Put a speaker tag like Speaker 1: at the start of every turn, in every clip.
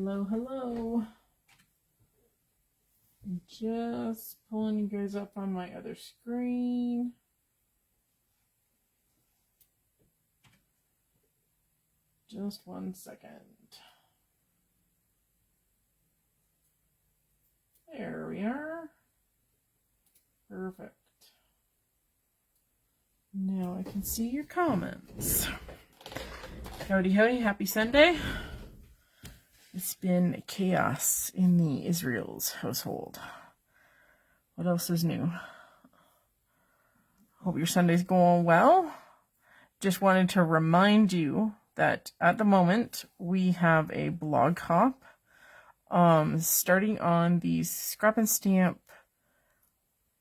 Speaker 1: Hello, hello. Just pulling you guys up on my other screen. Just 1 second. There we are. Perfect. Now I can see your comments. Howdy, howdy. Happy Sunday. It's been chaos in the Israel's household. What else is new? Hope your Sunday's going well. Just wanted to remind you that at the moment we have a blog hop starting on the Scrap and Stamp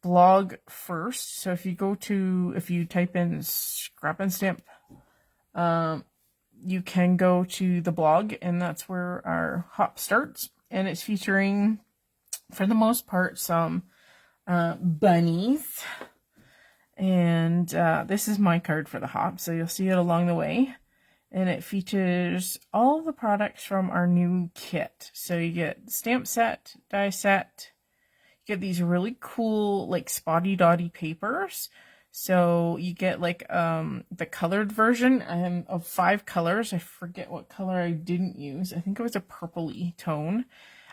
Speaker 1: blog first. So if you type in Scrap and Stamp, you can go to the blog, and that's where our hop starts. And it's featuring, for the most part, some bunnies. And this is my card for the hop, so you'll see it along the way. And it features all the products from our new kit. So you get stamp set, die set. You get these really cool, like, spotty dotty papers. So you get like the colored version of 5 colors. I forget what color I didn't use. I think it was a purpley tone.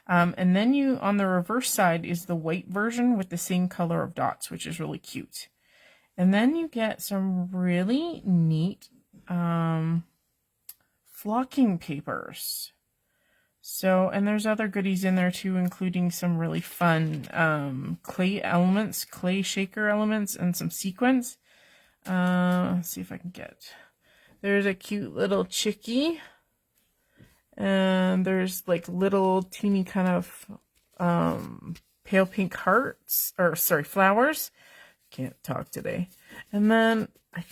Speaker 1: And then on the reverse side is the white version with the same color of dots, which is really cute. And then you get some really neat flocking papers. So, and there's other goodies in there too, including some really fun clay shaker elements, and some sequins. Let's see if I can there's a cute little chickie. And there's like little teeny kind of pale pink hearts, flowers. Can't talk today. And then, I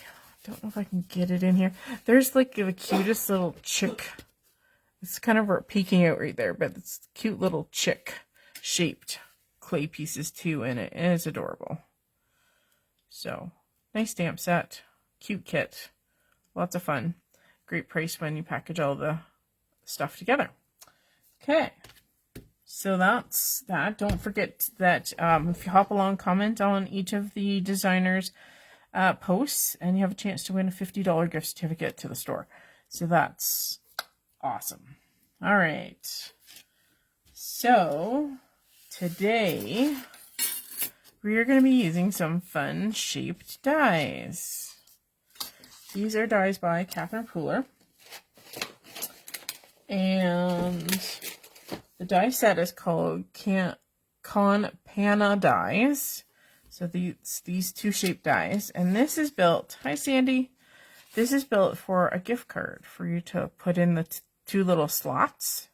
Speaker 1: don't know if I can get it in here. There's like the cutest little chick. It's kind of peeking out right there, but it's cute little chick shaped clay pieces too in it, and it's adorable. So, nice stamp set, cute kit, lots of fun. Great price when you package all the stuff together. Okay, so that's that. Don't forget that if you hop along, comment on each of the designers' posts, and you have a chance to win a $50 gift certificate to the store. So that's awesome. All right. So today we are going to be using some fun shaped dies. These are dies by Catherine Pooler. And the die set is called Con Pana dies. So these 2 shaped dies. And this is built, hi Sandy. This is built for a gift card for you to put in the 2 little slots.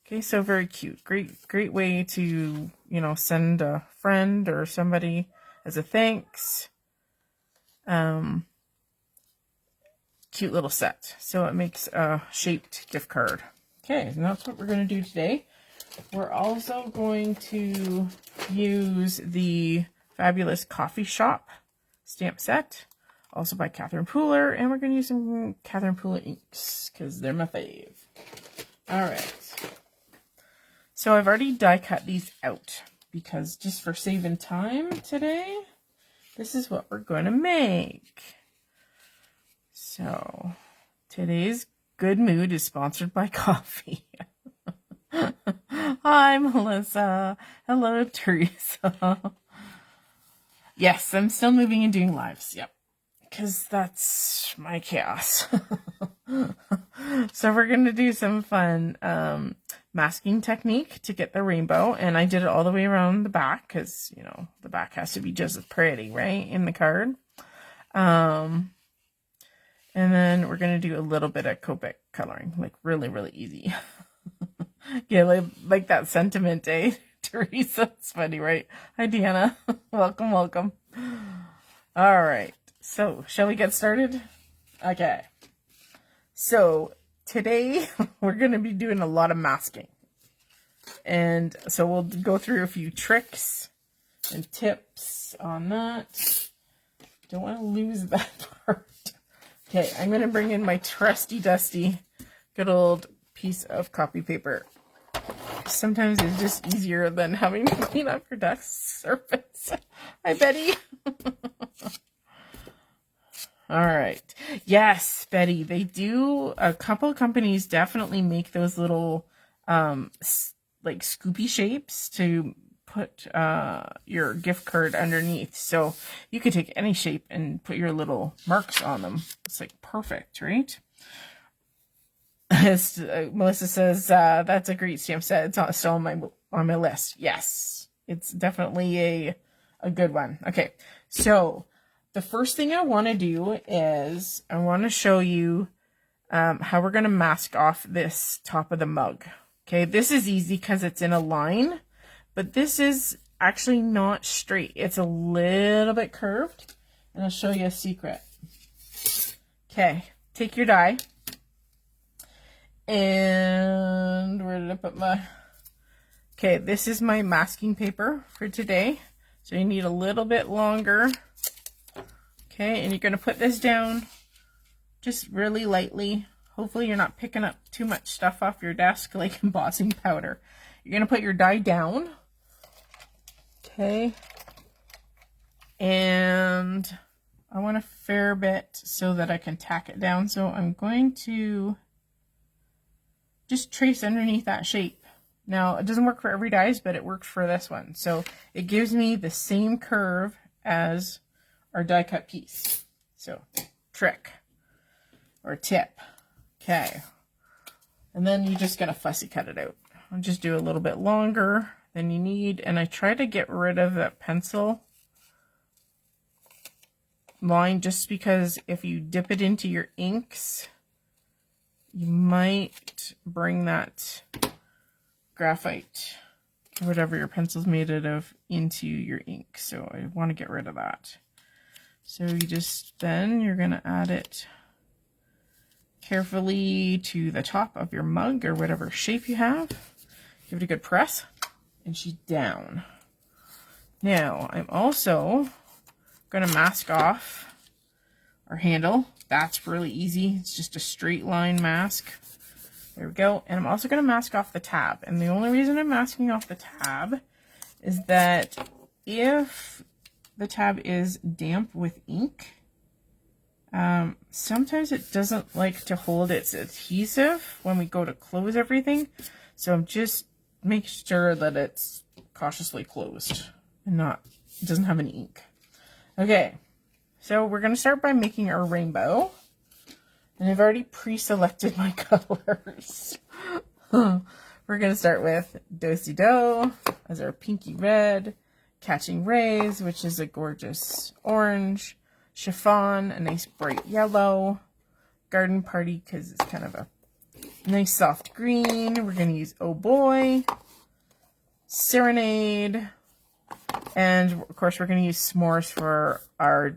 Speaker 1: Okay, so very cute. Great way to, send a friend or somebody as a thanks. Cute little set. So it makes a shaped gift card. Okay, and that's what we're going to do today. We're also going to use the Fabulous Coffee Shop stamp set, also by Catherine Pooler, and we're going to use some Catherine Pooler inks because they're my fave. All right. So I've already die cut these out because just for saving time today, this is what we're going to make. So today's good mood is sponsored by coffee. Hi, Melissa. Hello, Teresa. Yes, I'm still moving and doing lives. Yep. Because that's my chaos. So we're going to do some fun masking technique to get the rainbow. And I did it all the way around the back because, the back has to be just as pretty, right, in the card. And then we're going to do a little bit of Copic coloring, like really, really easy. Yeah, like that sentiment, eh? Teresa, it's funny, right? Hi, Deanna. Welcome, welcome. All right. So, shall we get started? Okay. So, today we're going to be doing a lot of masking. And so we'll go through a few tricks and tips on that. Don't want to lose that part. Okay, I'm going to bring in my trusty dusty good old piece of copy paper. Sometimes it's just easier than having to clean up your desk surface. Hi, Betty. All right. Yes, Betty, they do. A couple of companies definitely make those little like scoopy shapes to put your gift card underneath. So you could take any shape and put your little marks on them. It's like perfect, right? As Melissa says, that's a great stamp set. It's not still on my list. Yes, it's definitely a good one. Okay, so the first thing I want to do is I want to show you how we're going to mask off this top of the mug. Okay, this is easy because it's in a line, but this is actually not straight. It's a little bit curved, and I'll show you a secret. Okay, take your die. And where did I put my... Okay, this is my masking paper for today. So you need a little bit longer. Okay, and you're going to put this down just really lightly. Hopefully you're not picking up too much stuff off your desk like embossing powder. You're going to put your die down. Okay. And I want a fair bit so that I can tack it down. So I'm going to just trace underneath that shape. Now, it doesn't work for every dies, but it works for this one. So it gives me the same curve as our die cut piece. So, trick or tip. Okay. And then you're just going to fussy cut it out. I'll just do a little bit longer than you need. And I try to get rid of that pencil line just because if you dip it into your inks, you might bring that graphite, whatever your pencil's made out of, into your ink. So I want to get rid of that. So you just, then you're going to add it carefully to the top of your mug or whatever shape you have. Give it a good press, and she's down. Now I'm also going to mask off our handle. That's really easy. It's just a straight line mask. There we go. And I'm also going to mask off the tab. And the only reason I'm masking off the tab is that if the tab is damp with ink, sometimes it doesn't like to hold its adhesive when we go to close everything. So I'm just make sure that it's cautiously closed and it doesn't have any ink. Okay. So we're going to start by making our rainbow. And I've already pre-selected my colors. We're going to start with Do-Si-Do as our pinky red, Catching Rays, which is a gorgeous orange, Chiffon, a nice bright yellow, Garden Party because it's kind of a nice soft green. We're going to use Oh Boy, Serenade, and of course we're going to use S'mores for our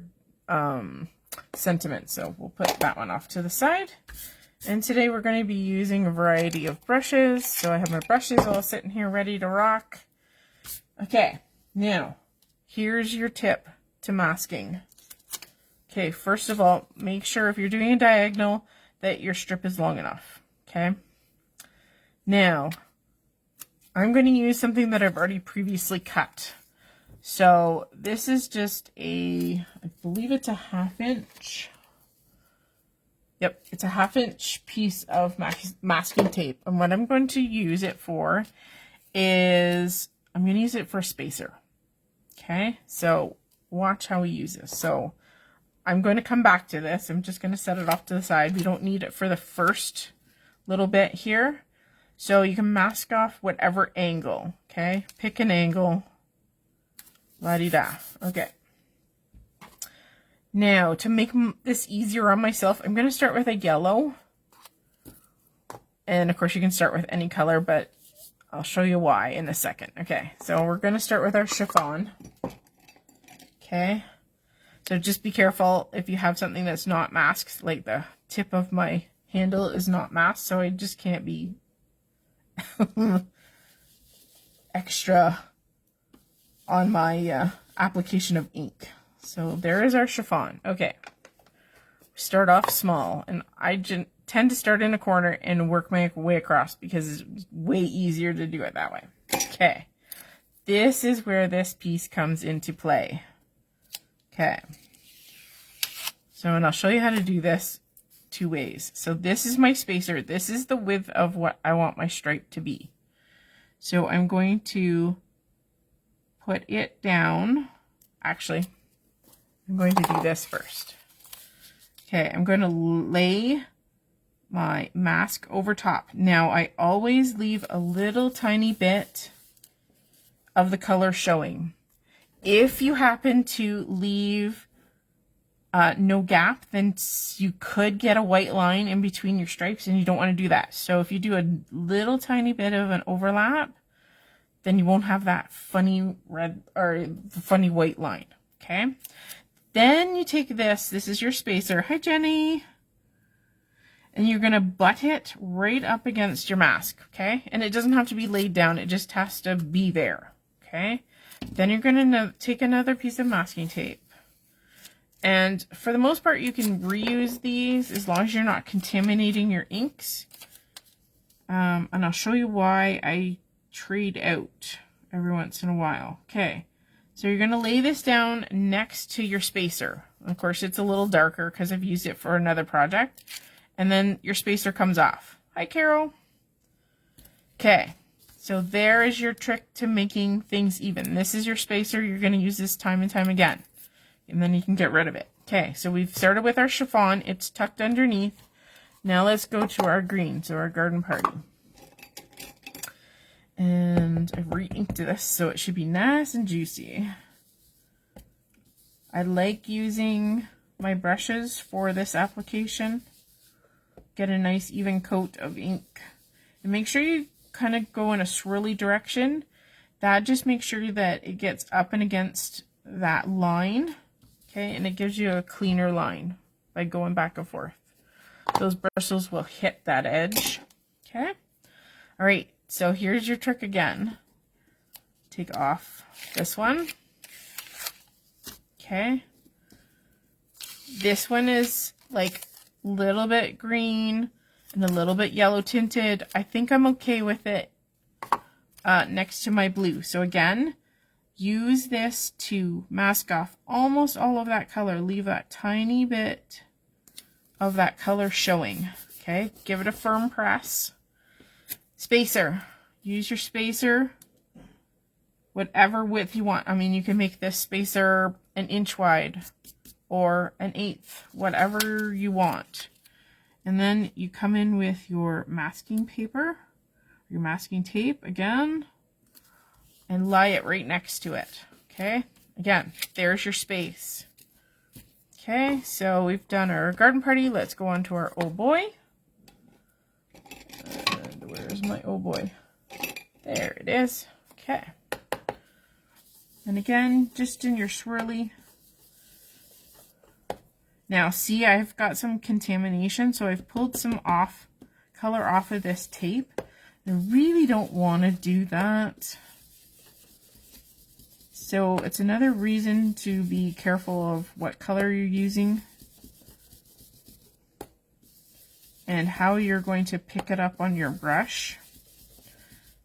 Speaker 1: sentiment, so we'll put that one off to the side. And today we're going to be using a variety of brushes. So I have my brushes all sitting here ready to rock. Okay, now here's your tip to masking. Okay, first of all, make sure if you're doing a diagonal that your strip is long enough. Okay, now I'm going to use something that I've already previously cut. So this is just I believe it's a 1/2 inch. Yep, it's a 1/2 inch piece of masking tape. And what I'm going to use it for is, I'm going to use it for a spacer. Okay, so watch how we use this. So I'm going to come back to this. I'm just going to set it off to the side. We don't need it for the first little bit here. So you can mask off whatever angle. Okay, pick an angle. La-di-da. Okay. Now, to make this easier on myself, I'm going to start with a yellow. And, of course, you can start with any color, but I'll show you why in a second. Okay, so we're going to start with our chiffon. Okay. So just be careful if you have something that's not masked, like the tip of my handle is not masked, so I just can't be extra on my application of ink. So there is our chiffon. Okay, start off small, and I tend to start in a corner and work my way across because it's way easier to do it that way. Okay, this is where this piece comes into play. Okay, so, and I'll show you how to do this 2 ways. So this is my spacer. This is the width of what I want my stripe to be. So I'm going to put it down. Actually, I'm going to do this first. Okay, I'm going to lay my mask over top. Now, I always leave a little tiny bit of the color showing. If you happen to leave no gap, then you could get a white line in between your stripes, and you don't want to do that. So if you do a little tiny bit of an overlap, then you won't have that funny red or funny white line. Okay. Then you take this is your spacer. Hi, Jenny. And you're going to butt it right up against your mask. Okay. And it doesn't have to be laid down. It just has to be there. Okay. Then you're going to take another piece of masking tape. And for the most part, you can reuse these as long as you're not contaminating your inks. And I'll show you why I trade out every once in a while. Okay. So you're going to lay this down next to your spacer. Of course, it's a little darker because I've used it for another project. And then your spacer comes off. Hi, Carol. Okay. So there is your trick to making things even. This is your spacer. You're going to use this time and time again. And then you can get rid of it. Okay. So we've started with our chiffon. It's tucked underneath. Now let's go to our green. So our garden party. And I've re-inked this, so it should be nice and juicy. I like using my brushes for this application. Get a nice even coat of ink. And make sure you kind of go in a swirly direction. That just makes sure that it gets up and against that line. Okay, and it gives you a cleaner line by going back and forth. Those bristles will hit that edge. Okay. All right. So here's your trick again. Take off this one. Okay. This one is like a little bit green and a little bit yellow tinted. I think I'm okay with it next to my blue. So again, use this to mask off almost all of that color. Leave that tiny bit of that color showing. Okay. Give it a firm press. Spacer. Use your spacer, whatever width you want. I mean, you can make this spacer an inch wide or an eighth, whatever you want. And then you come in with your masking paper, your masking tape again, and lie it right next to it. Okay. Again, there's your space. Okay. So we've done our garden party. Let's go on to our oh boy. Where's my oh boy? There it is. Okay. And again, just in your swirly. Now see, I've got some contamination, so I've pulled some color off of this tape. I really don't want to do that. So it's another reason to be careful of what color you're using and how you're going to pick it up on your brush.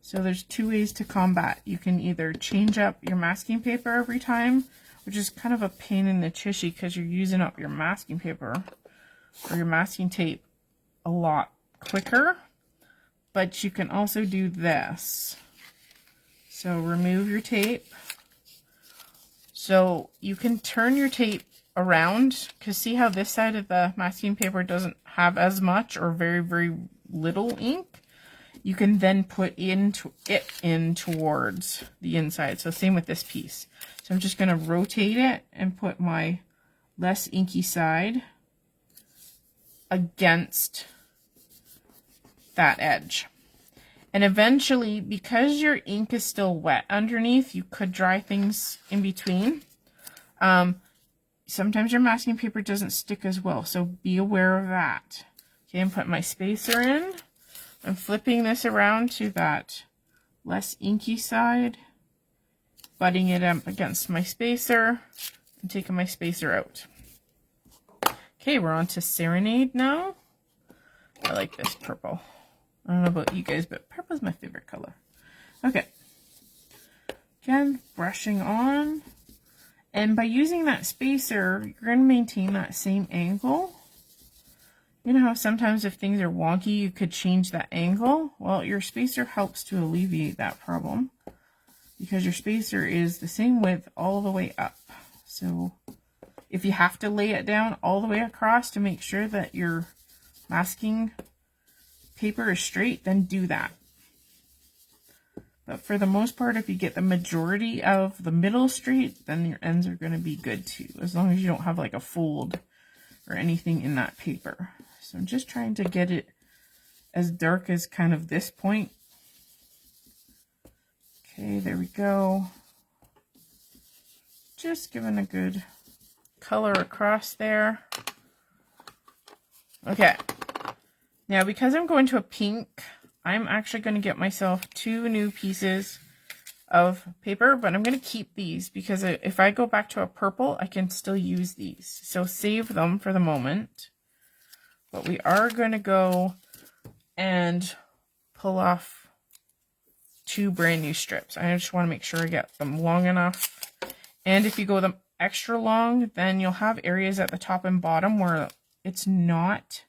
Speaker 1: So there's 2 ways to combat. You can either change up your masking paper every time, which is kind of a pain in the tushy because you're using up your masking paper or your masking tape a lot quicker. But you can also do this. So remove your tape. So you can turn your tape around, because see how this side of the masking paper doesn't have as much or very, very little ink? You can then put it in towards the inside. So same with this piece. So I'm just going to rotate it and put my less inky side against that edge. And eventually, because your ink is still wet underneath, you could dry things in between. Sometimes your masking paper doesn't stick as well, so be aware of that. Okay, and put my spacer in. I'm flipping this around to that less inky side, butting it up against my spacer, and taking my spacer out. Okay, we're on to Serenade now. I like this purple. I don't know about you guys, but purple is my favorite color. Okay. Again, brushing on. And by using that spacer, you're going to maintain that same angle. You know how sometimes if things are wonky, you could change that angle? Well, your spacer helps to alleviate that problem because your spacer is the same width all the way up. So if you have to lay it down all the way across to make sure that your masking paper is straight, then do that. But for the most part, if you get the majority of the middle straight, then your ends are going to be good too, as long as you don't have like a fold or anything in that paper. So I'm just trying to get it as dark as kind of this point. Okay, there we go. Just giving a good color across there. Okay. Now, because I'm going to a pink, I'm actually going to get myself 2 new pieces of paper, but I'm going to keep these because if I go back to a purple, I can still use these. So save them for the moment. But we are going to go and pull off 2 brand new strips. I just want to make sure I get them long enough. And if you go them extra long, then you'll have areas at the top and bottom where it's not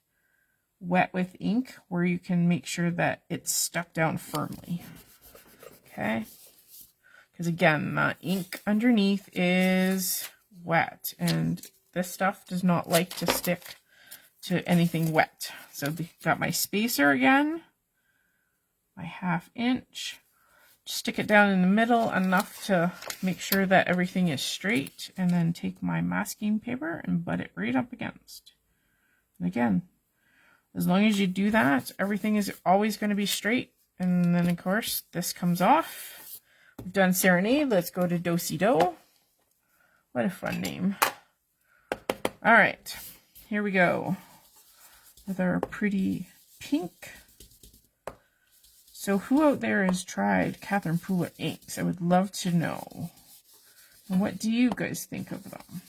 Speaker 1: wet with ink, where you can make sure that it's stuck down firmly. Okay, because again, the ink underneath is wet and this stuff does not like to stick to anything wet. So got my spacer again, my 1/2 inch, stick it down in the middle enough to make sure that everything is straight, and then take my masking paper and butt it right up against. And again, as long as you do that, everything is always going to be straight. And then, of course, this comes off. We've done Serenade. Let's go to Do-Si-Do. What a fun name. All right. Here we go with our pretty pink. So who out there has tried Catherine Pooler inks? I would love to know. And what do you guys think of them?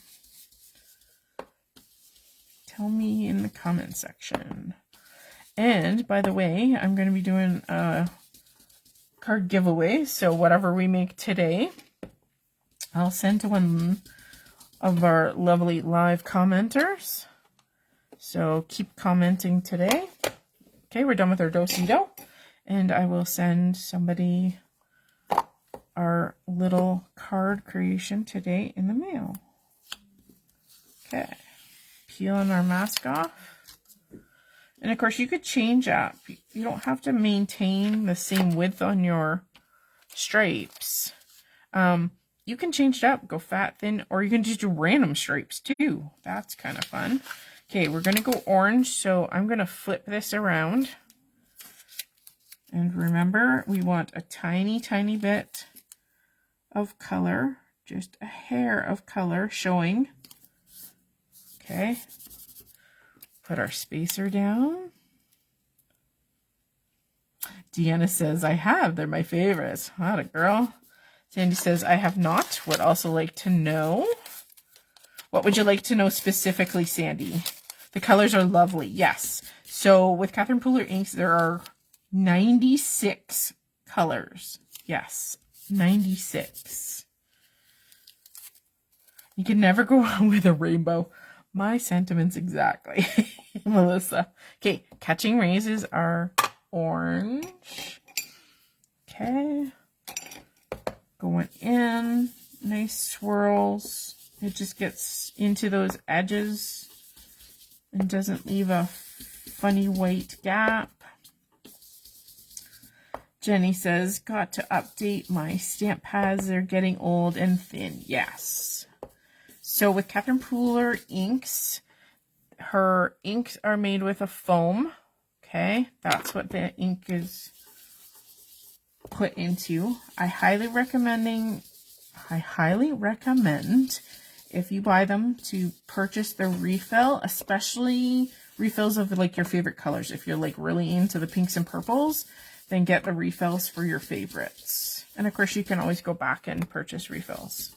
Speaker 1: Tell me in the comment section. And by the way, I'm going to be doing a card giveaway. So whatever we make today, I'll send to one of our lovely live commenters. So keep commenting today. Okay, we're done with our Do-Si-Do. And I will send somebody our little card creation today in the mail. Okay. Peeling our mask off. And of course, you could change up. You don't have to maintain the same width on your stripes. You can change it up, go fat, thin, or you can just do random stripes too. That's kind of fun. Okay, we're going to go orange, so I'm going to flip this around. And remember, we want a tiny, tiny bit of color, just a hair of color showing. Okay. Put our spacer down. Deanna says, I have. They're my favorites. What a girl. Sandy says, I have not. Would also like to know. What would you like to know specifically, Sandy? The colors are lovely. Yes. So with Catherine Pooler inks, there are 96 colors. Yes. 96. You can never go wrong with a rainbow. My sentiments exactly. Melissa. Okay, Catching Rays is our orange. Okay. Going in. Nice swirls. It just gets into those edges and doesn't leave a funny white gap. Jenny says, got to update my stamp pads. They're getting old and thin. Yes. So with Catherine Pooler inks, her inks are made with a foam. Okay, that's what the ink is put into. I highly recommend if you buy them to purchase the refill, especially refills of like your favorite colors. If you're like really into the pinks and purples, then get the refills for your favorites. And of course, you can always go back and purchase refills.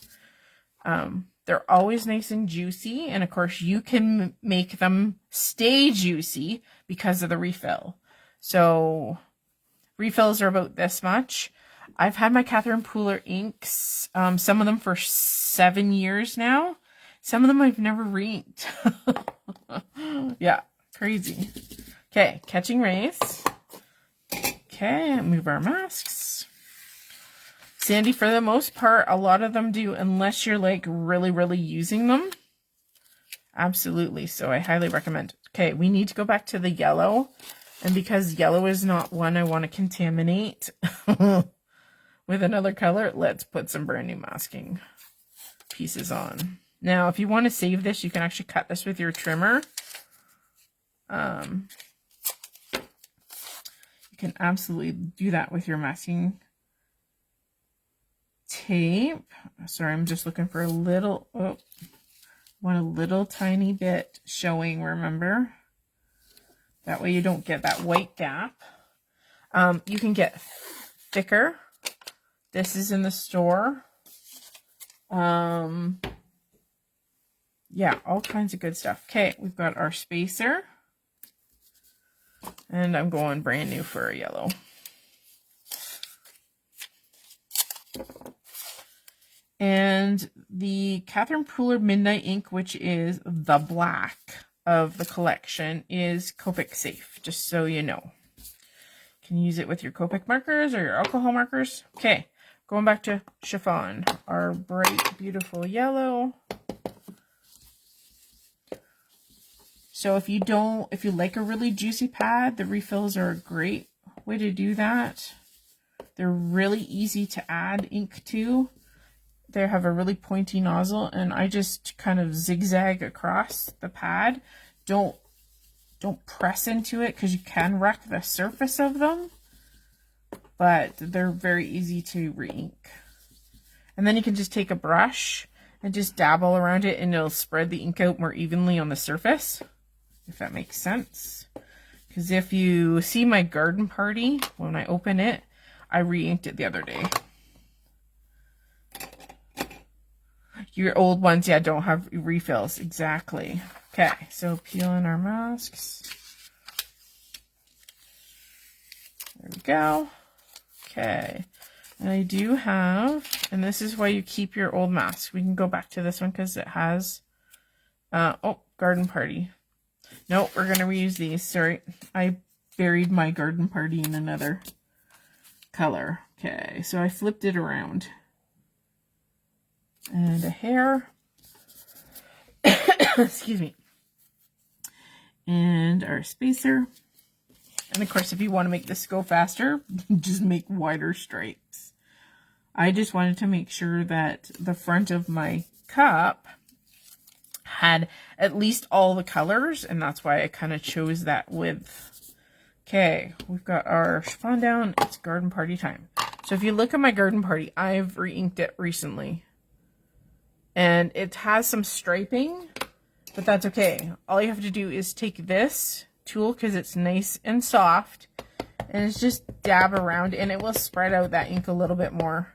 Speaker 1: They're always nice and juicy. And of course, you can make them stay juicy because of the refill. So refills are about this much. I've had my Catherine Pooler inks, some of them for 7 years now. Some of them I've never re-inked. Yeah, crazy. Okay, catching rays. Okay, move our masks. Sandy, for the most part, a lot of them do, unless you're like really, really using them. Absolutely, so I highly recommend. Okay, we need to go back to the yellow. And because yellow is not one I want to contaminate with another color, let's put some brand new masking pieces on. Now, if you want to save this, you can actually cut this with your trimmer. You can absolutely do that with your masking tape. Sorry, I'm just looking for a little, want a little tiny bit showing, remember? That way you don't get that white gap. You can get thicker. This is in the store. Yeah, all kinds of good stuff. Okay, we've got our spacer. And I'm going brand new for a yellow. And the Catherine Pooler Midnight ink, which is the black of the collection, is Copic safe, just so you know. You can use it with your Copic markers or your alcohol markers. Okay, going back to chiffon, our bright, beautiful yellow. So if you like a really juicy pad, the refills are a great way to do that. They're really easy to add ink to. They have a really pointy nozzle, and I just kind of zigzag across the pad. Don't press into it because you can wreck the surface of them, but they're very easy to re-ink. And then you can just take a brush and just dab all around it, and it'll spread the ink out more evenly on the surface, if that makes sense. Because if you see my garden party, when I open it, I re-inked it the other day. Your old ones, yeah, don't have refills. Exactly. Okay, so peeling our masks. There we go. Okay. And I do have, and this is why you keep your old mask. We can go back to this one because it has, oh, garden party. No, we're going to reuse these. Sorry, I buried my garden party in another color. Okay, so I flipped it around. And a hair. Excuse me. And our spacer. And of course, if you want to make this go faster, just make wider stripes. I just wanted to make sure that the front of my cup had at least all the colors, and that's why I kind of chose that width. Okay, we've got our chiffon down. It's garden party time. So if you look at my garden party, I've re-inked it recently. And it has some striping, but that's okay. All you have to do is take this tool, because it's nice and soft, and it's just dab around, and it will spread out that ink a little bit more.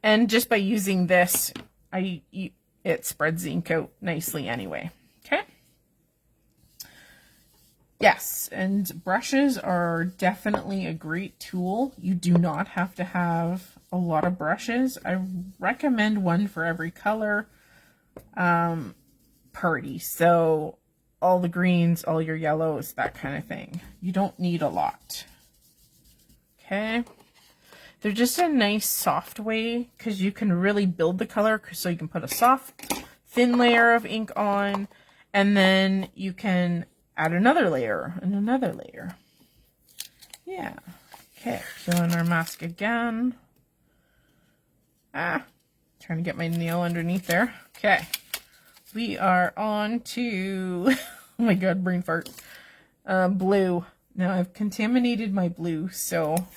Speaker 1: And just by using this, it spreads the ink out nicely anyway. Okay. Yes, and brushes are definitely a great tool. You do not have to have a lot of brushes. I recommend one for every color party. So all the greens, all your yellows, that kind of thing. You don't need a lot. Okay. They're just a nice soft way because you can really build the color. So you can put a soft, thin layer of ink on, and then you can add another layer and another layer. Yeah. Okay. Peeling our mask again. Trying to get my nail underneath there. Okay. We are on to, oh my god, brain fart. Blue. Now I've contaminated my blue, so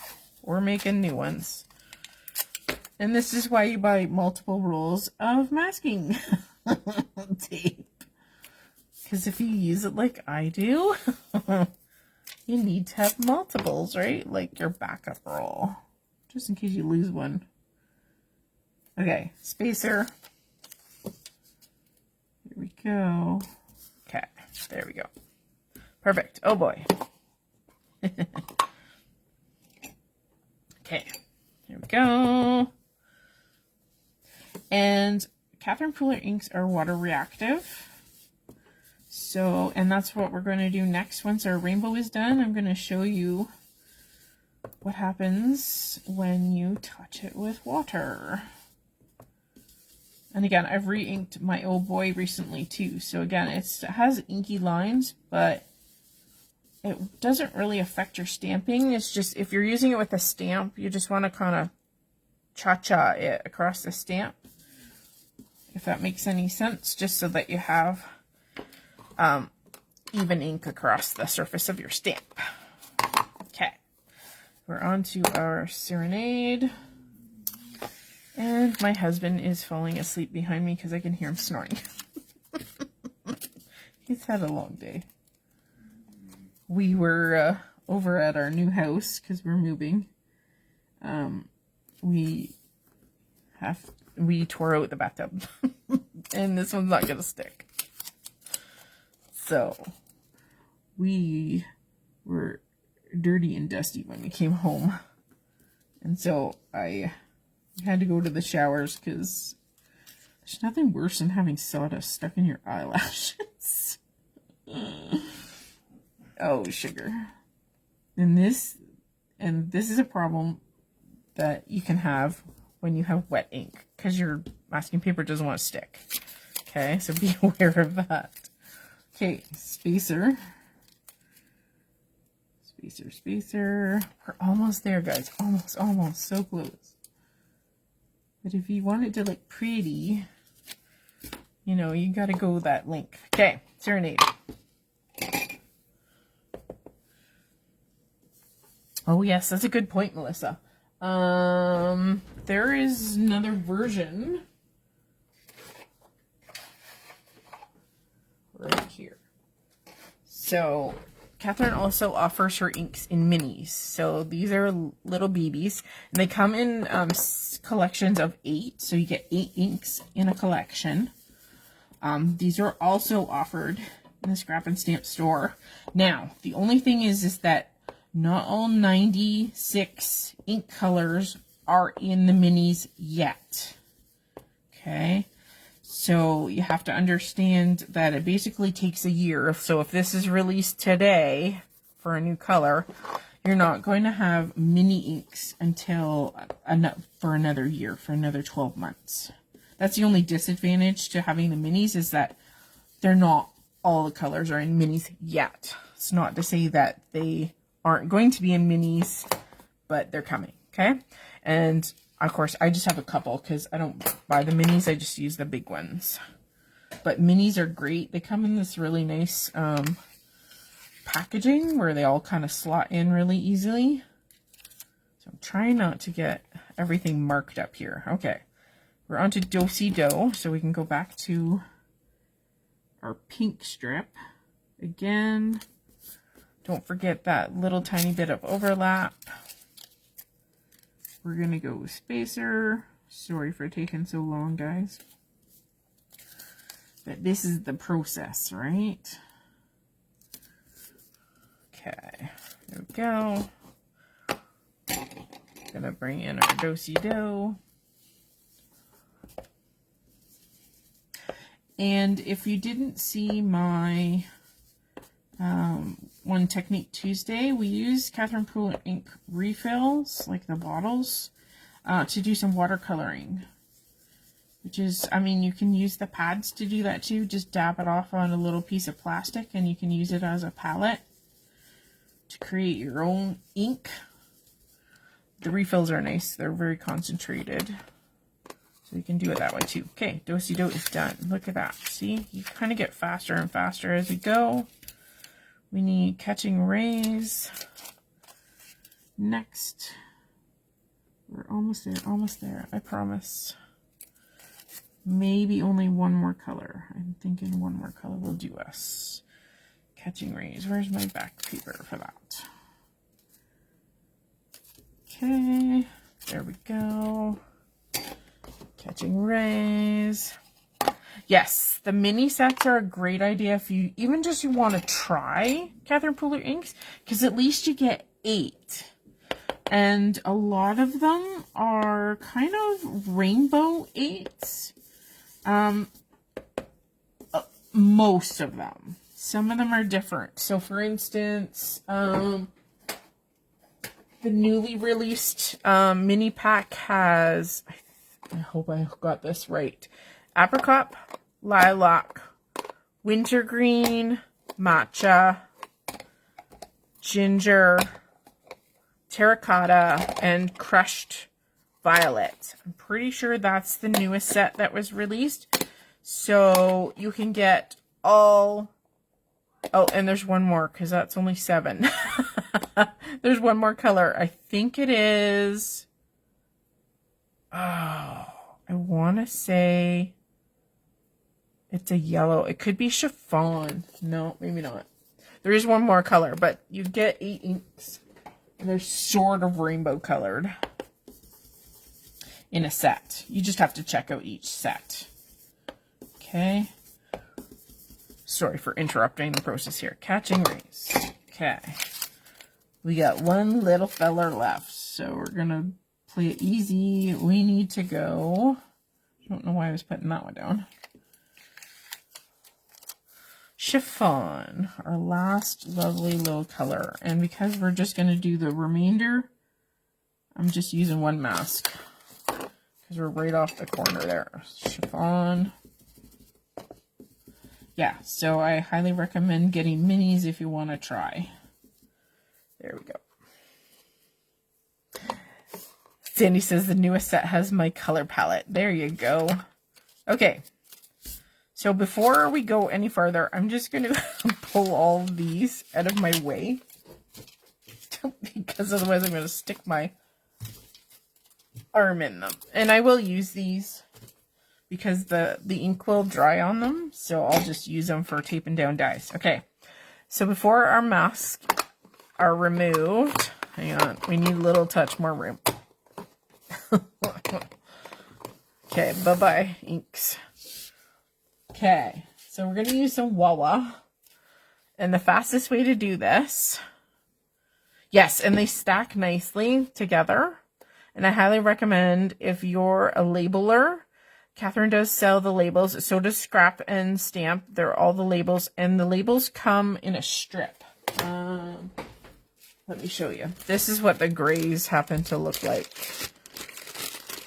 Speaker 1: we're making new ones. And this is why you buy multiple rolls of masking tape. Because if you use it like I do, you need to have multiples, right? Like your backup roll, just in case you lose one. Okay, spacer. we go. Okay, there we go. Perfect. Oh boy. Okay, here we go. And Catherine Pooler inks are water reactive. So, and that's what we're going to do next. Once our rainbow is done, I'm going to show you what happens when you touch it with water. And again, I've re-inked my old boy recently too. So again, it has inky lines, but it doesn't really affect your stamping. It's just, if you're using it with a stamp, you just want to kind of cha-cha it across the stamp, if that makes any sense, just so that you have even ink across the surface of your stamp. Okay, we're on to our serenade. And my husband is falling asleep behind me because I can hear him snoring. He's had a long day. We were over at our new house because we're moving. We tore out the bathtub. And this one's not going to stick. So we were dirty and dusty when we came home. And so I had to go to the showers because there's nothing worse than having sawdust stuck in your eyelashes. Oh, sugar. And this is a problem that you can have when you have wet ink, because your masking paper doesn't want to stick. Okay, so be aware of that. Okay, spacer. Spacer, spacer. We're almost there, guys. Almost. So close. But if you want it to look pretty, you know, you got to go that length. Okay, serenade. Oh, yes, that's a good point, Melissa. There is another version right here. So Catherine also offers her inks in minis. So these are little BBs, and they come in collections of 8. So you get 8 inks in a collection. These are also offered in the Scrap and Stamp store. Now, the only thing is that not all 96 ink colors are in the minis yet. Okay, so you have to understand that it basically takes a year. So if this is released today for a new color, you're not going to have mini inks until for another year, for another 12 months. That's the only disadvantage to having the minis, is that they're not all the colors are in minis yet. It's not to say that they aren't going to be in minis, but they're coming. Okay, and of course I just have a couple because I don't buy the minis, I just use the big ones. But minis are great. They come in this really nice packaging where they all kind of slot in really easily. So I'm trying not to get everything marked up here. Okay, we're on to Do-Si-Do, so we can go back to our pink strip again. Don't forget that little tiny bit of overlap. We're going to go with spacer. Sorry for taking so long, guys. But this is the process, right? Okay, there we go. Gonna bring in our Do-Si-Do. And if you didn't see my One Technique Tuesday, we use Catherine Pooler ink refills, like the bottles, to do some watercoloring. Which is, I mean, you can use the pads to do that too. Just dab it off on a little piece of plastic and you can use it as a palette to create your own ink. The refills are nice. They're very concentrated. So you can do it that way too. Okay, Do-Si-Do is done. Look at that. See? You kind of get faster and faster as we go. We need Catching Rays. Next. We're almost there, I promise. Maybe only one more color. I'm thinking one more color will do us. Catching Rays. Where's my back paper for that? Okay, there we go. Catching Rays. Yes, the mini sets are a great idea if you even just you want to try Catherine Pooler inks, because at least you get 8. And a lot of them are kind of rainbow 8s. Most of them. Some of them are different. So for instance, the newly released mini pack has, I hope I got this right, apricot, lilac, wintergreen, matcha, ginger, terracotta, and crushed violet. I'm pretty sure that's the newest set that was released. So you can get all... Oh, and there's one more because that's only 7. There's one more color. I think it is... Oh, I want to say it's a yellow. It could be chiffon. No, maybe not. There is one more color, but you get 8 inks. And they're sort of rainbow colored in a set. You just have to check out each set. Okay. Sorry for interrupting the process here. Catching rays. Okay. We got one little feller left. So we're going to play it easy. We need to go. I don't know why I was putting that one down. Chiffon. Our last lovely little color. And because we're just going to do the remainder, I'm just using one mask. Because we're right off the corner there. Chiffon. Yeah, so I highly recommend getting minis if you want to try. There we go. Sandy says the newest set has my color palette. There you go. Okay. So before we go any further, I'm just going to pull all of these out of my way. Because otherwise I'm going to stick my arm in them. And I will use these because the ink will dry on them. So I'll just use them for taping down dies. Okay. So before our masks are removed, hang on, we need a little touch more room. Okay, bye-bye, inks. Okay, so we're going to use some Wawa. And the fastest way to do this, yes, and they stack nicely together. And I highly recommend if you're a labeler, Catherine does sell the labels. So does Scrap and Stamp. They're all the labels. And the labels come in a strip. Let me show you. This is what the grays happen to look like.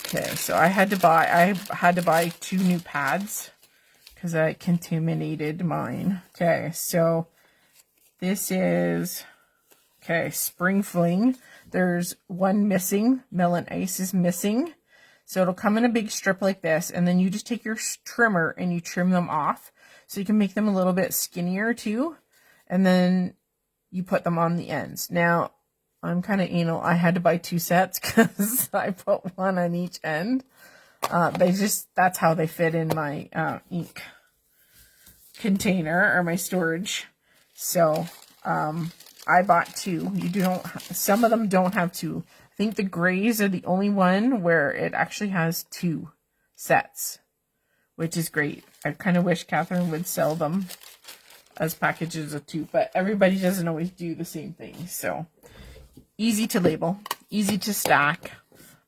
Speaker 1: Okay, so I had to buy 2 new pads because I contaminated mine. Okay, so this is, okay, Spring Fling. There's one missing. Melon Ice is missing. So it'll come in a big strip like this, and then you just take your trimmer and you trim them off. So you can make them a little bit skinnier too. And then you put them on the ends. Now, I'm kind of anal. I had to buy 2 sets because I put one on each end. That's how they fit in my ink container or my storage. So, I bought 2. Some of them don't have 2. I think the grays are the only one where it actually has 2 sets, which is great. I kind of wish Catherine would sell them as packages of 2, but everybody doesn't always do the same thing. So easy to label, easy to stack.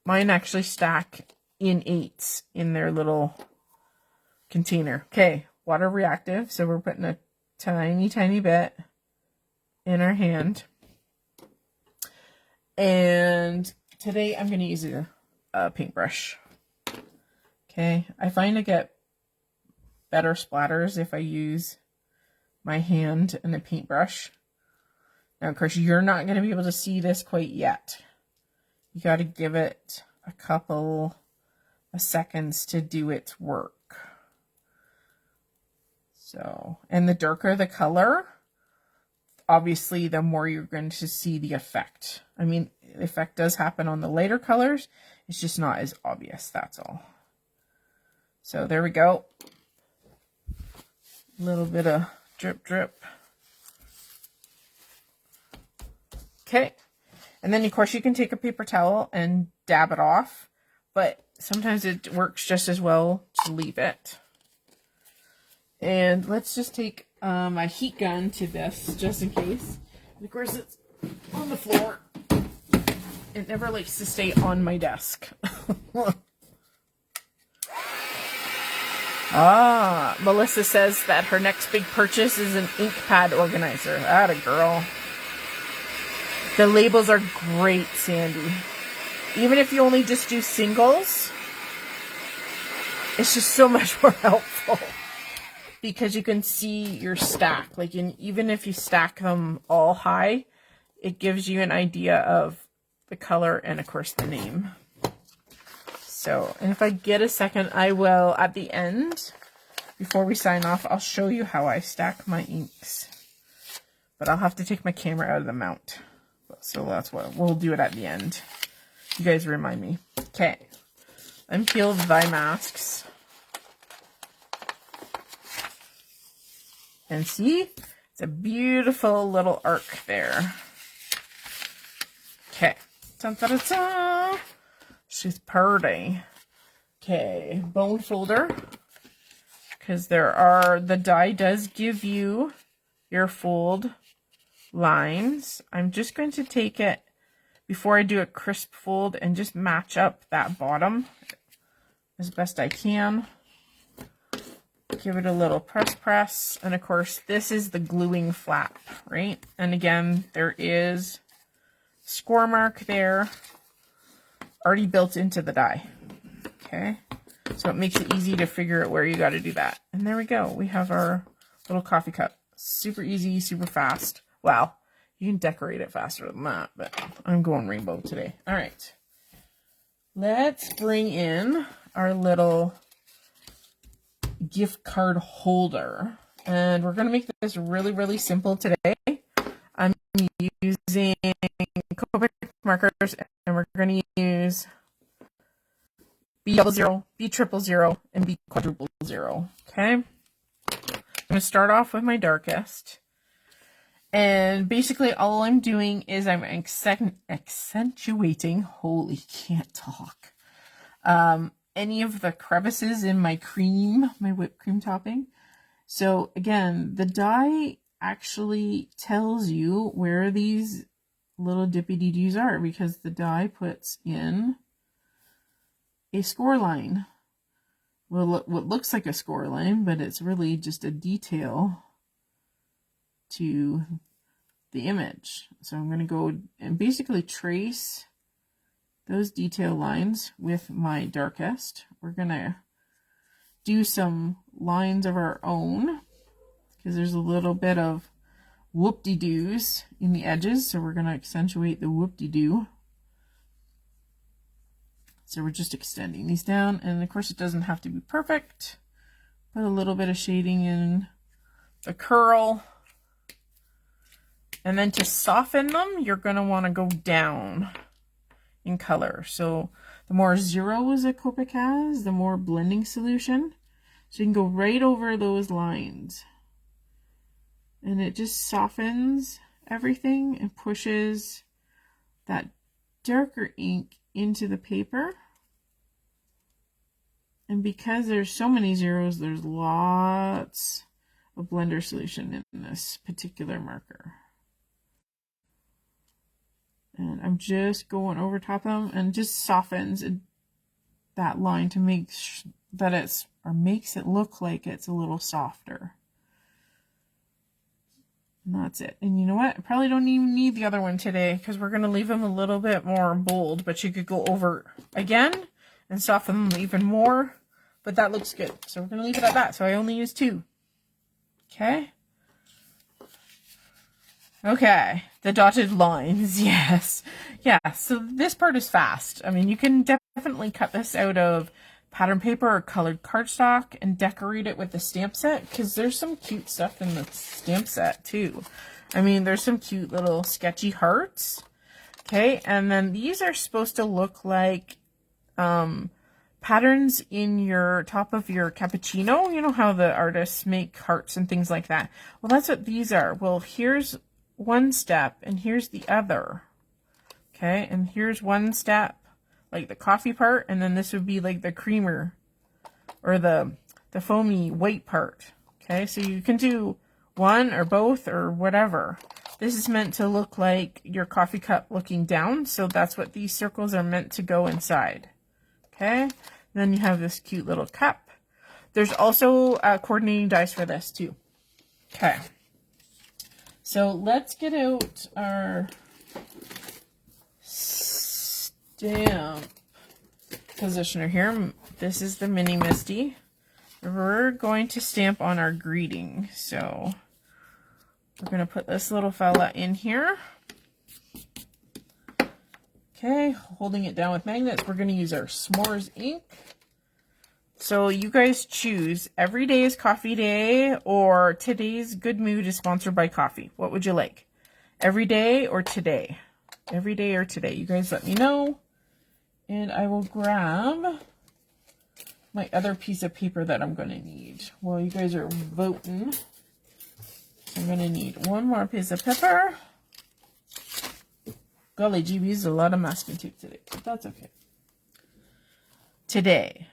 Speaker 1: Mine actually stack in 8s in their little container. Okay, water reactive. So we're putting a tiny, tiny bit in our hand. And today I'm going to use a paintbrush. Okay, I find I get better splatters if I use my hand and a paintbrush. Now, of course, you're not going to be able to see this quite yet. You got to give it a couple of seconds to do its work. So, and the darker the color, obviously, the more you're going to see the effect. I mean, the effect does happen on the lighter colors. It's just not as obvious, that's all. So there we go. A little bit of drip, drip. Okay. And then, of course, you can take a paper towel and dab it off. But sometimes it works just as well to leave it. And let's just take my heat gun to this, just in case. And of course, it's on the floor. It never likes to stay on my desk. Melissa says that her next big purchase is an ink pad organizer. Atta girl. The labels are great, Sandy. Even if you only just do singles, it's just so much more helpful. Because you can see your stack. Like, even if you stack them all high, it gives you an idea of the color and, of course, the name. So, and if I get a second, I will, at the end, before we sign off, I'll show you how I stack my inks. But I'll have to take my camera out of the mount. So that's what we'll do it at the end. You guys remind me. Okay. Unpeel thy masks. And see? It's a beautiful little arc there. Okay. Dun-da-da-da. She's pretty. Okay. Bone folder. Because the die does give you your fold lines. I'm just going to take it before I do a crisp fold and just match up that bottom as best I can. Give it a little press. And of course, this is the gluing flap, right? And again, there is score mark there already built into the die. Okay. So it makes it easy to figure out where you got to do that. And there we go. We have our little coffee cup. Super easy, super fast. Wow. You can decorate it faster than that, but I'm going rainbow today. All right. Let's bring in our little gift card holder. And we're going to make this really, really simple today. I'm using Copic markers, and we're going to use B00, B000, and B000. Okay? I'm going to start off with my darkest. And basically all I'm doing is I'm accentuating, holy, can't talk, any of the crevices in my cream, my whipped cream topping. So again, the die actually tells you where these little dippy-dee-doos are because the die puts in a score line. Well, what looks like a score line, but it's really just a detail to the image. So I'm going to go and basically trace those detail lines with my darkest. We're going to do some lines of our own because there's a little bit of whoop-de-doos in the edges, so we're going to accentuate the whoop-de-doo. So we're just extending these down, and of course it doesn't have to be perfect. Put a little bit of shading in the curl. And then to soften them, you're going to want to go down in color. So the more zeros a Copic has, the more blending solution. So you can go right over those lines. And it just softens everything and pushes that darker ink into the paper. And because there's so many zeros, there's lots of blender solution in this particular marker. And I'm just going over top of them and just softens that line to make that it's, or makes it look like it's a little softer. And that's it. And you know what? I probably don't even need the other one today because we're going to leave them a little bit more bold, but you could go over again and soften them even more, but that looks good. So we're going to leave it at that. So I only use 2. Okay. Okay, the dotted lines, yes. Yeah, so this part is fast. I mean, you can definitely cut this out of pattern paper or colored cardstock and decorate it with the stamp set because there's some cute stuff in the stamp set too. I mean, there's some cute little sketchy hearts. Okay, and then these are supposed to look like patterns in your top of your cappuccino. You know how the artists make hearts and things like that. Well, that's what these are. Well, here's one step and here's the other. Okay, and here's one step, like the coffee part, and then this would be like the creamer or the foamy white part. Okay, so you can do one or both or whatever. This is meant to look like your coffee cup looking down, so that's what these circles are meant to go inside. Okay, then you have this cute little cup. There's also coordinating dies for this too. Okay, so let's get out our stamp positioner here. This is the Mini Misty. We're going to stamp on our greeting, so we're going to put this little fella in here. Okay, holding it down with magnets, we're going to use our s'mores ink. So you guys choose, every day is coffee day, or today's good mood is sponsored by coffee. What would you like? Every day or today? Every day or today? You guys let me know. And I will grab my other piece of paper that I'm going to need. Well, you guys are voting. I'm going to need one more piece of paper. Golly gee, we used a lot of masking tape today, but that's okay. Today,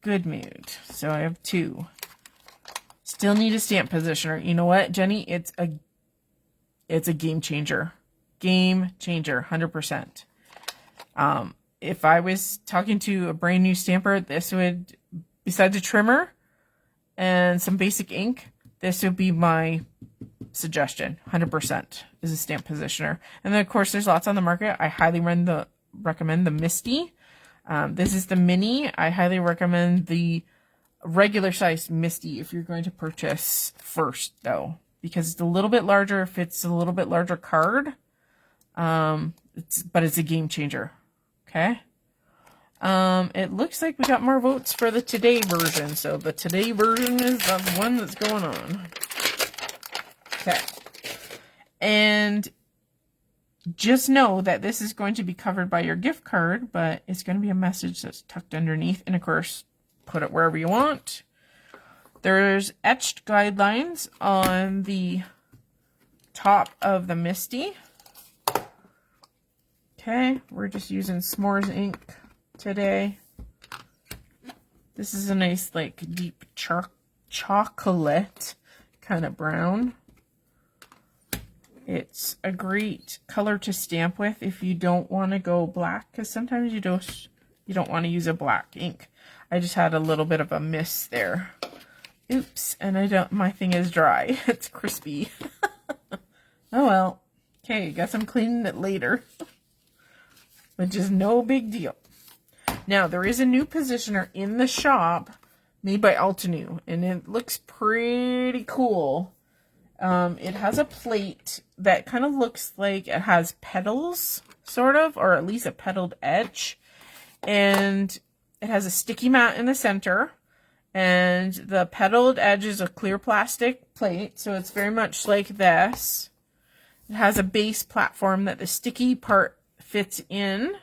Speaker 1: good mood. So I have 2. Still need a stamp positioner. You know what, Jenny? It's a game changer. Game changer, 100%. If I was talking to a brand new stamper, this would, besides a trimmer and some basic ink, this would be my suggestion. 100% is a stamp positioner. And then of course there's lots on the market. I highly recommend the Misty. This is the Mini. I highly recommend the regular size Misty if you're going to purchase first though, because it's a little bit larger if it's a little bit larger card. But it's a game changer. Okay. It looks like we got more votes for the today version. So the today version is the one that's going on. Okay. And just know that this is going to be covered by your gift card, but it's going to be a message that's tucked underneath. And of course, put it wherever you want. There's etched guidelines on the top of the Misty. Okay, we're just using s'mores ink today. This is a nice, like, deep chocolate kind of brown. It's a great color to stamp with if you don't want to go black, because sometimes you don't want to use a black ink. I just had a little bit of a miss there. Oops, and my thing is dry. It's crispy. Oh well. Okay, guess I'm cleaning it later. Which is no big deal. Now, there is a new positioner in the shop made by Altenew, and it looks pretty cool. It has a plate that kind of looks like it has petals, sort of, or at least a petaled edge. And it has a sticky mat in the center, and the petaled edge is a clear plastic plate, so it's very much like this. It has a base platform that the sticky part fits in,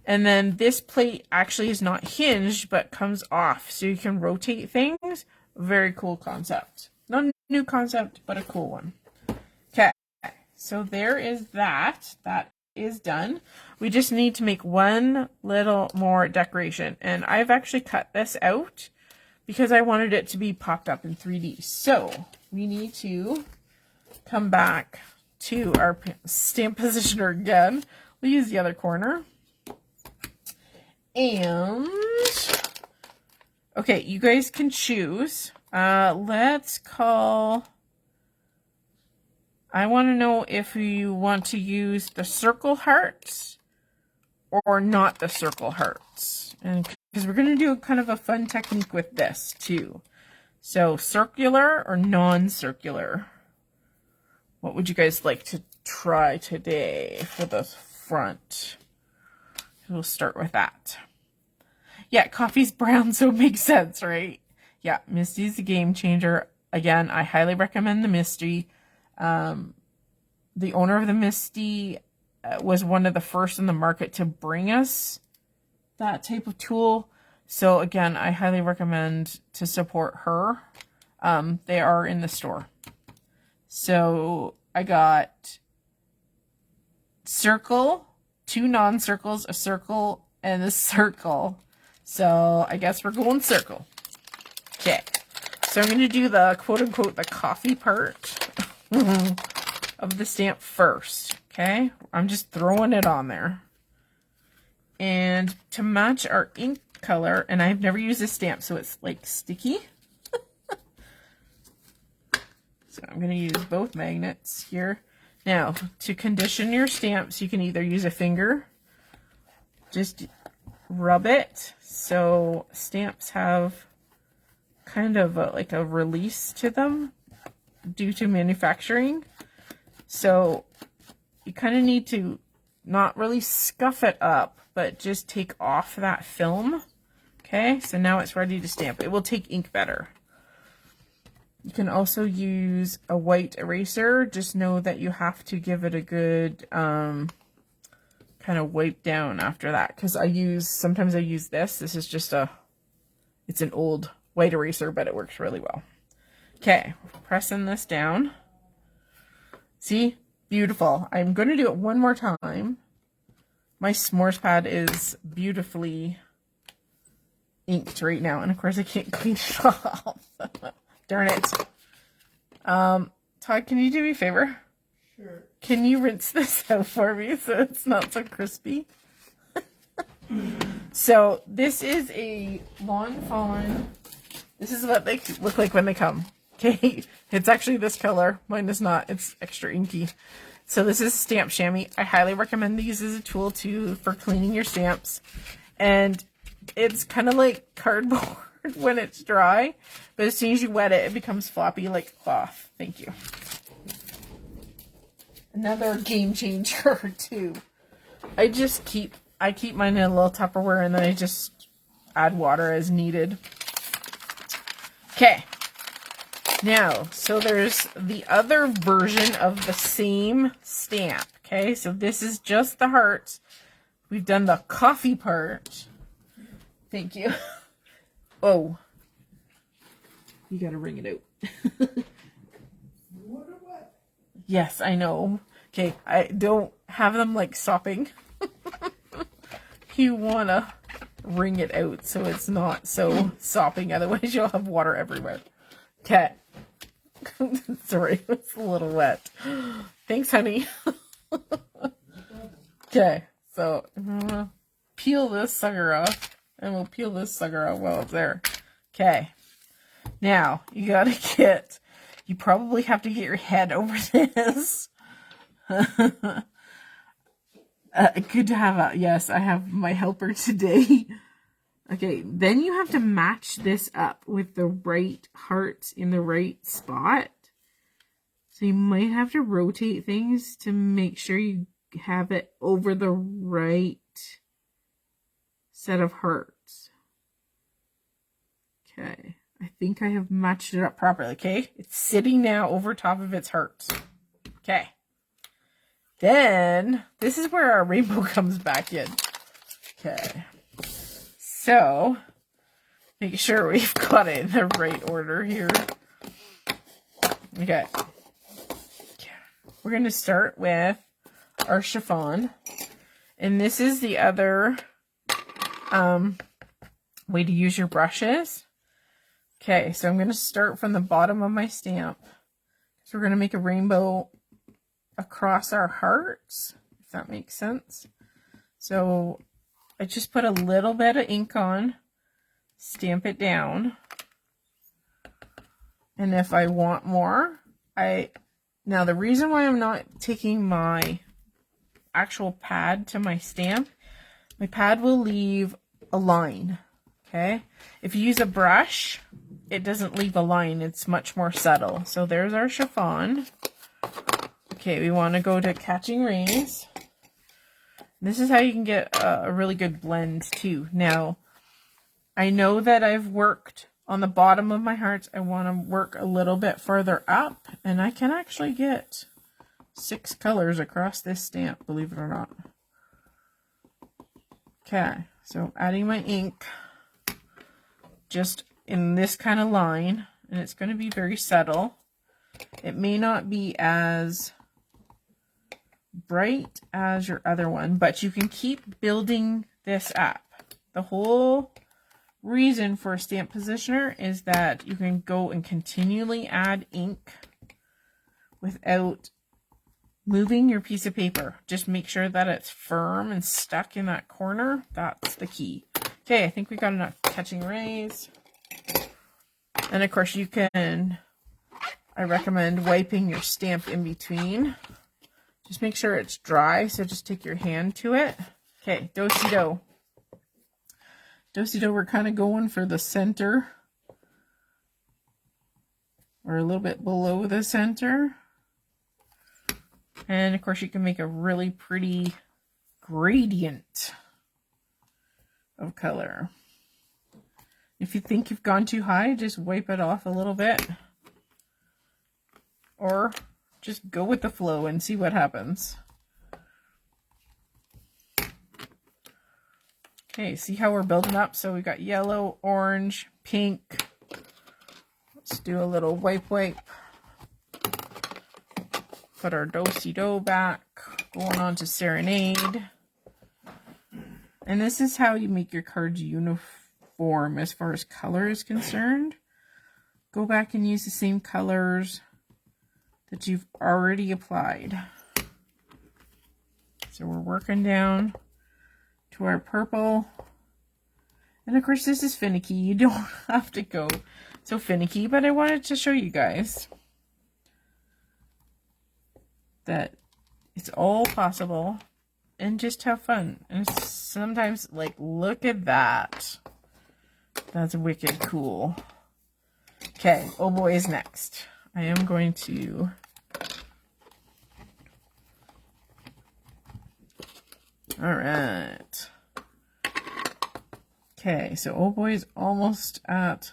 Speaker 1: and then this plate actually is not hinged but comes off, so you can rotate things. Very cool concept. Not a new concept, but a cool one. Okay, so there is that. That is done. We just need to make one little more decoration, and I've actually cut this out because I wanted it to be popped up in 3D. So we need to come back to our stamp positioner again. We'll use the other corner. And, okay, you guys can choose. Let's call, I want to know if you want to use the circle hearts or not the circle hearts. And because we're going to do kind of a fun technique with this too. So circular or non-circular. What would you guys like to try today for the front? We'll start with that. Yeah, coffee's brown, so it makes sense, right? Yeah, Misty's a game changer. Again, I highly recommend the Misty. The owner of the Misty was one of the first in the market to bring us that type of tool. So again, I highly recommend to support her. They are in the store. So I got circle, 2 non-circles, a circle, and a circle. So I guess we're going circle. Okay. So I'm going to do the quote-unquote the coffee part of the stamp first. Okay, I'm just throwing it on there. And to match our ink color, and I've never used this stamp, so it's like sticky. So I'm going to use both magnets here. Now, to condition your stamps, you can either use a finger, just rub it. So stamps have kind of like a release to them due to manufacturing. So you kind of need to not really scuff it up, but just take off that film. Okay, so now it's ready to stamp. It will take ink better. You can also use a white eraser. Just know that you have to give it a good kind of wipe down after that, because sometimes I use this. This is just it's an old white eraser, but it works really well. Okay, pressing this down. See? Beautiful. I'm going to do it one more time. My s'mores pad is beautifully inked right now, and of course I can't clean it off. Darn it. Todd, can you do me a favor?
Speaker 2: Sure.
Speaker 1: Can you rinse this out for me so it's not so crispy? So this is a Lawn Fawn. This is what they look like when they come. Okay, it's actually this color. Mine is not. It's extra inky. So this is stamp chamois. I highly recommend these as a tool too for cleaning your stamps. And it's kind of like cardboard when it's dry, but as soon as you wet it, it becomes floppy like cloth. Thank you. Another game changer too. I keep mine in a little Tupperware, and then I just add water as needed. Okay. Now, so there's the other version of the same stamp. Okay, so this is just the hearts. We've done the coffee part. Thank you. Oh, you gotta wring it out. Yes, I know. Okay, I don't have them like sopping. You wanna wring it out so it's not so sopping, otherwise you'll have water everywhere. Okay. Sorry, it's a little wet. Thanks, honey. Okay, so I'm gonna peel this sucker off, and we'll peel this sucker off while it's there. Okay, now you probably have to get your head over this. Good to have yes, I have my helper today. Okay, then you have to match this up with the right hearts in the right spot. So you might have to rotate things to make sure you have it over the right set of hearts. Okay, I think I have matched it up properly. Okay, it's sitting now over top of its hearts. Okay, then this is where our rainbow comes back in. Okay. So, make sure we've got it in the right order here. Okay. We're going to start with our chiffon. And this is the other way to use your brushes. Okay, so I'm going to start from the bottom of my stamp. So we're going to make a rainbow across our hearts, if that makes sense. So I just put a little bit of ink on, stamp it down, and if I want more, now the reason why I'm not taking my actual pad to my stamp, my pad will leave a line, okay? If you use a brush, it doesn't leave a line, it's much more subtle. So there's our chiffon. Okay, we want to go to Catching Rays. This is how you can get a really good blend too. Now, I know that I've worked on the bottom of my hearts. I want to work a little bit further up, and I can actually get 6 colors across this stamp, believe it or not. Okay, so adding my ink just in this kind of line, and it's going to be very subtle. It may not be as bright as your other one, but you can keep building this up. The whole reason for a stamp positioner is that you can go and continually add ink without moving your piece of paper. Just make sure that it's firm and stuck in that corner. That's the key. Okay, I think we got enough catching rays. And of course you can, I recommend wiping your stamp in between. Just make sure it's dry, so just take your hand to it. Okay, do-si-do. Do-si-do, we're kind of going for the center. Or a little bit below the center. And of course you can make a really pretty gradient of color. If you think you've gone too high, just wipe it off a little bit. Or just go with the flow and see what happens. Okay, see how we're building up? So we got yellow, orange, pink. Let's do a little wipe. Put our do-si-do back. Going on to Serenade. And this is how you make your cards uniform as far as color is concerned. Go back and use the same colors that you've already applied. So we're working down to our purple. And of course this is finicky. You don't have to go so finicky, but I wanted to show you guys that it's all possible and just have fun. And sometimes, like, look at that. That's wicked cool. Okay, oh boy is next. I am going to all right. Okay, so oh boy is almost at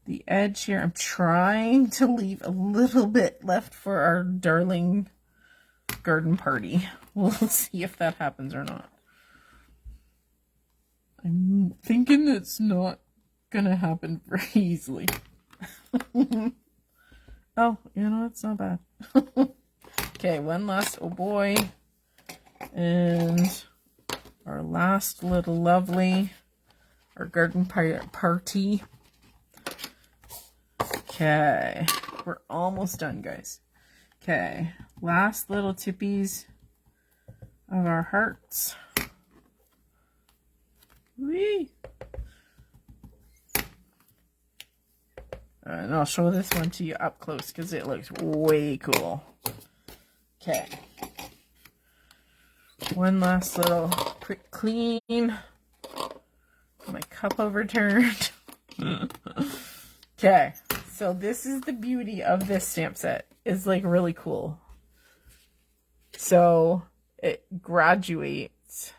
Speaker 1: the edge here. I'm trying to leave a little bit left for our darling garden party. We'll see if that happens or not. I'm thinking it's not gonna happen very easily. Oh, you know, it's not bad. Okay, one last oh boy. And our last little lovely, our garden party. Okay, we're almost done, guys. Okay, last little tippies of our hearts. Whee! And I'll show this one to you up close because it looks way cool. Okay. One last little quick clean. My cup overturned. Okay. So this is the beauty of this stamp set. It's like really cool. So it graduates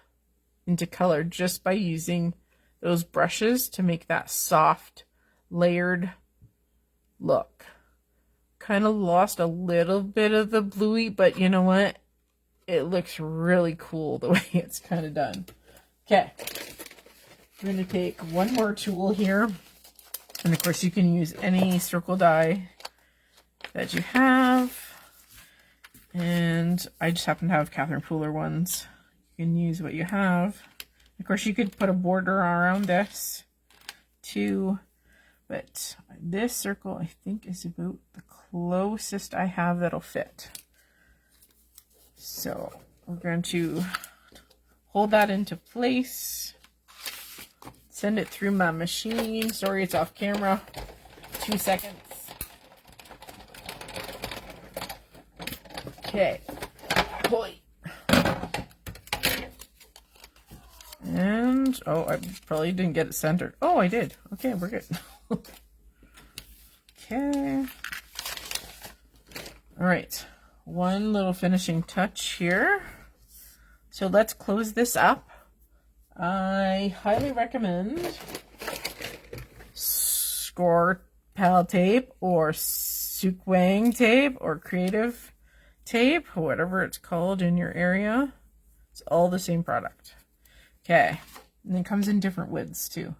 Speaker 1: into color just by using those brushes to make that soft layered look. Kind of lost a little bit of the bluey, but you know what? It looks really cool the way it's kind of done. Okay. I'm going to take one more tool here. And of course you can use any circle die that you have. And I just happen to have Catherine Pooler ones. You can use what you have. Of course you could put a border around this too. But this circle I think is about the closest I have that'll fit. So we're going to hold that into place. Send it through my machine. Sorry, it's off camera. 2 seconds. Okay. Boy. And, oh, I probably didn't get it centered. Oh, I did. Okay, we're good. Okay. All right. One little finishing touch here. So let's close this up. I highly recommend score pal tape or Sukwang tape or creative tape, whatever it's called in your area. It's all the same product. Okay, and it comes in different widths too.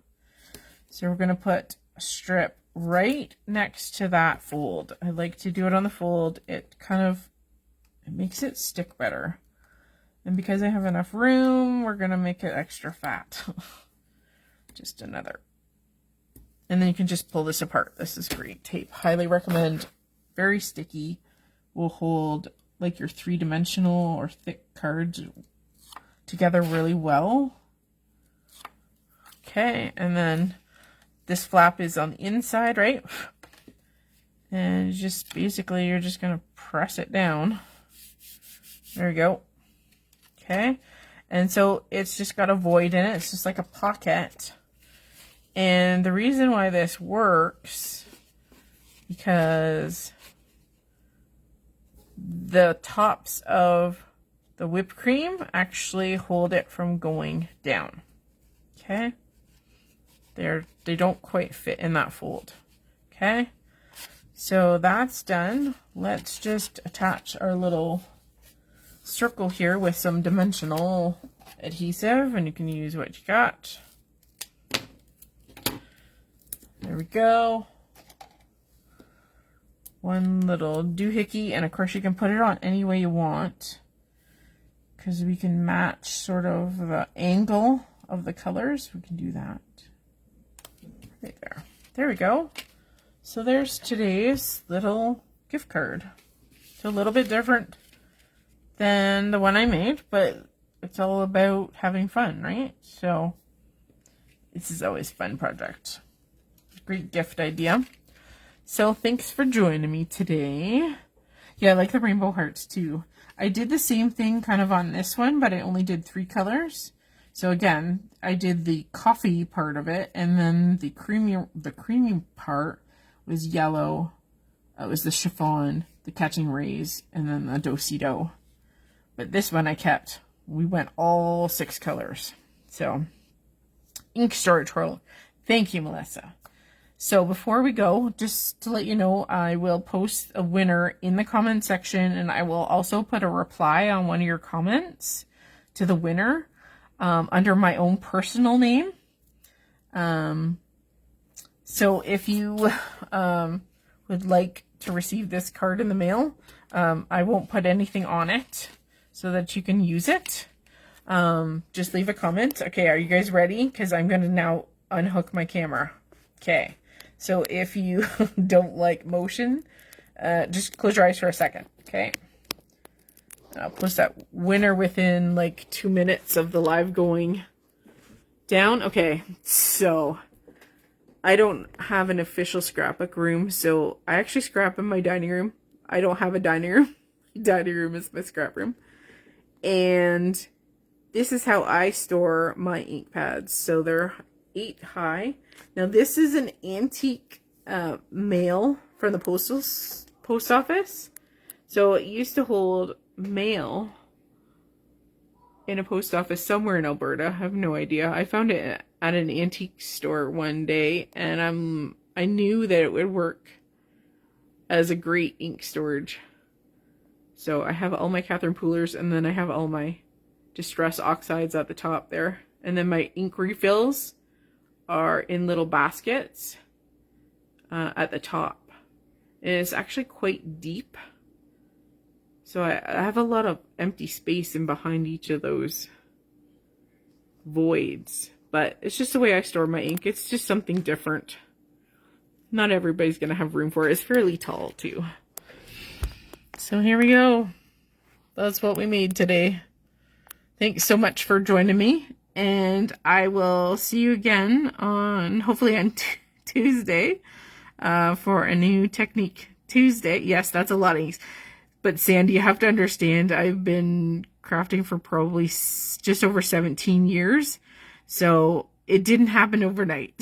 Speaker 1: So we're going to put a strip right next to that fold. I like to do it on the fold. It makes it stick better. And because I have enough room, we're going to make it extra fat. Just another. And then you can just pull this apart. This is great tape. Highly recommend. Very sticky. Will hold like your 3-dimensional or thick cards together really well. Okay, and then this flap is on the inside, right? And just basically you're just going to press it down. There we go. Okay, and so it's just got a void in it. It's just like a pocket. And the reason why this works, because the tops of the whipped cream actually hold it from going down. Okay, they don't quite fit in that fold. Okay, so that's done. Let's just attach our little circle here with some dimensional adhesive, and you can use what you got. There we go. One little doohickey, and of course you can put it on any way you want, because we can match sort of the angle of the colors. We can do that right there. There we go. So there's today's little gift card. It's a little bit different than the one I made, but it's all about having fun, right? So this is always a fun project. Great gift idea. So thanks for joining me today. Yeah, I like the rainbow hearts too. I did the same thing kind of on this one, but I only did 3 colors. So again, I did the coffee part of it, and then the creamy part was yellow. It was the chiffon, the catching rays, and then the do-si-do. But this one we went all 6 colors. So, ink storage roll. Thank you, Melissa. So before we go, just to let you know, I will post a winner in the comment section, and I will also put a reply on one of your comments to the winner under my own personal name. So if you would like to receive this card in the mail, I won't put anything on it so that you can use it. Just leave a comment. Okay, are you guys ready? Because I'm going to now unhook my camera. Okay. So if you don't like motion, just close your eyes for a second, okay? I'll post that winner within like 2 minutes of the live going down. Okay, so I don't have an official scrapbook room, so I actually scrap in my dining room. I don't have a dining room. Dining room is my scrap room. And this is how I store my ink pads. So they're 8 high. Now this is an antique mail from the post office. So it used to hold mail in a post office somewhere in Alberta. I have no idea. I found it at an antique store one day, and I knew that it would work as a great ink storage. So I have all my Catherine Poolers, and then I have all my Distress Oxides at the top there. And then my ink refills are in little baskets at the top. And it's actually quite deep. So I have a lot of empty space in behind each of those voids. But it's just the way I store my ink. It's just something different. Not everybody's going to have room for it. It's fairly tall too. So here we go. That's what we made today. Thanks so much for joining me. And I will see you again hopefully on Tuesday for a new Technique Tuesday. Yes, that's a lot of inks. But Sandy, you have to understand, I've been crafting for probably just over 17 years. So it didn't happen overnight.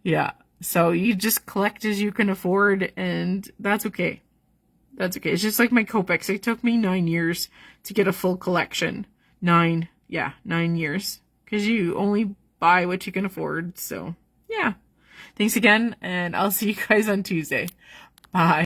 Speaker 1: Yeah. So you just collect as you can afford, and that's okay. That's okay. It's just like my Copics. It took me 9 years to get a full collection. 9 years. Because you only buy what you can afford. So, yeah. Thanks again, and I'll see you guys on Tuesday. Bye.